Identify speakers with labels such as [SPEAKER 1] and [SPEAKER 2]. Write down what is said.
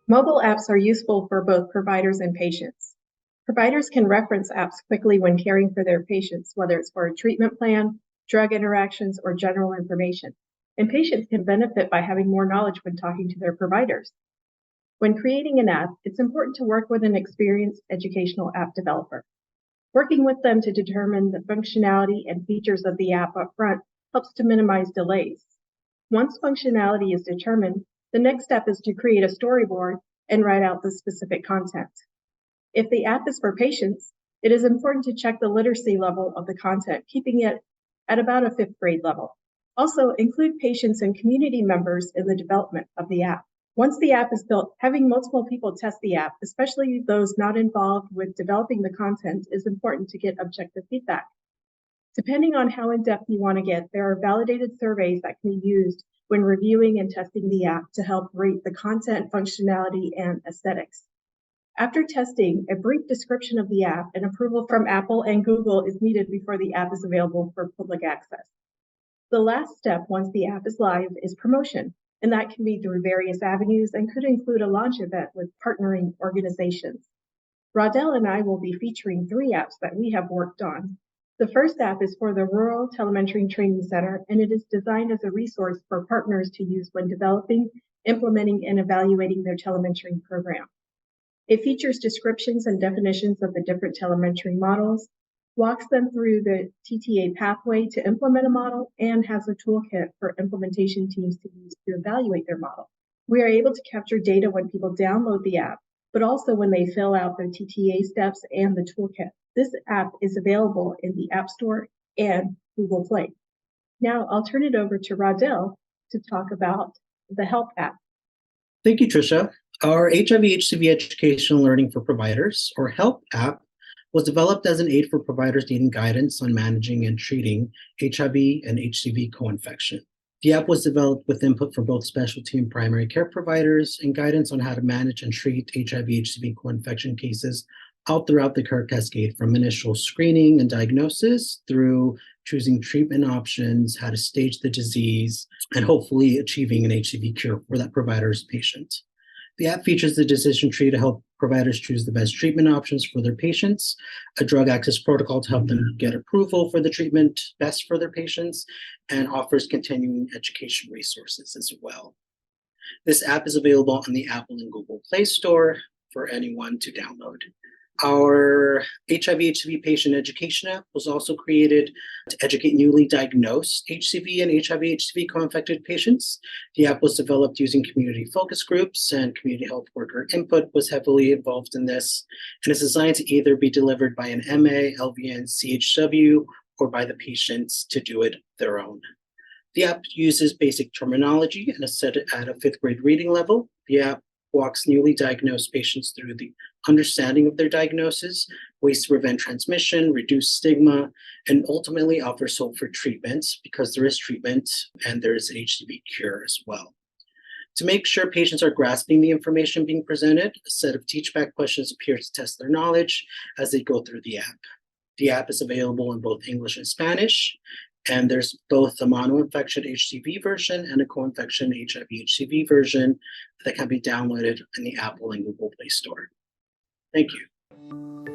[SPEAKER 1] Mobile apps are useful for both providers and patients. Providers can reference apps quickly when caring for their patients, whether it's for a treatment plan, drug interactions, or general information. And patients can benefit by having more knowledge when talking to their providers. When creating an app, it's important to work with an experienced educational app developer. Working with them to determine the functionality and features of the app upfront helps to minimize delays. Once functionality is determined, the next step is to create a storyboard and write out the specific content. If the app is for patients, it is important to check the literacy level of the content, keeping it at about a 5th grade level. Also, include patients and community members in the development of the app. Once the app is built, having multiple people test the app, especially those not involved with developing the content, is important to get objective feedback. Depending on how in-depth you want to get, there are validated surveys that can be used when reviewing and testing the app to help rate the content, functionality, and aesthetics. After testing, a brief description of the app and approval from Apple and Google is needed before the app is available for public access. The last step once the app is live is promotion, and that can be through various avenues and could include a launch event with partnering organizations. Raudel and I will be featuring 3 apps that we have worked on. The first app is for the Rural Telementoring Training Center, and it is designed as a resource for partners to use when developing, implementing, and evaluating their telementoring program. It features descriptions and definitions of the different telementoring models, walks them through the TTA pathway to implement a model, and has a toolkit for implementation teams to use to evaluate their model. We are able to capture data when people download the app, but also when they fill out their TTA steps and the toolkit. This app is available in the App Store and Google Play. Now I'll turn it over to Raudel to talk about the Help app.
[SPEAKER 2] Thank you, Trisha. Our HIV/HCV Educational Learning for Providers, or HELP app, was developed as an aid for providers needing guidance on managing and treating HIV and HCV co-infection. The app was developed with input from both specialty and primary care providers and guidance on how to manage and treat HIV/HCV co-infection cases out throughout the care cascade, from initial screening and diagnosis through choosing treatment options, how to stage the disease, and hopefully achieving an HCV cure for that provider's patient. The app features the decision tree to help providers choose the best treatment options for their patients, a drug access protocol to help them get approval for the treatment best for their patients, and offers continuing education resources as well. This app is available on the Apple and Google Play Store for anyone to download. Our HIV/HCV patient education app was also created to educate newly diagnosed HCV and HIV/HCV co-infected patients. The app was developed using community focus groups, and community health worker input was heavily involved in this, and is designed to either be delivered by an MA, LVN, CHW, or by the patients to do it their own. The app uses basic terminology and is set at a 5th grade reading level. The app walks newly diagnosed patients through the understanding of their diagnosis, ways to prevent transmission, reduce stigma, and ultimately offers hope for treatment, because there is treatment and there is an HCV cure as well. To make sure patients are grasping the information being presented, a set of teach-back questions appear to test their knowledge as they go through the app. The app is available in both English and Spanish, and there's both a mono-infection HCV version and a co-infection HIV/HCV version that can be downloaded in the Apple and Google Play Store. Thank you.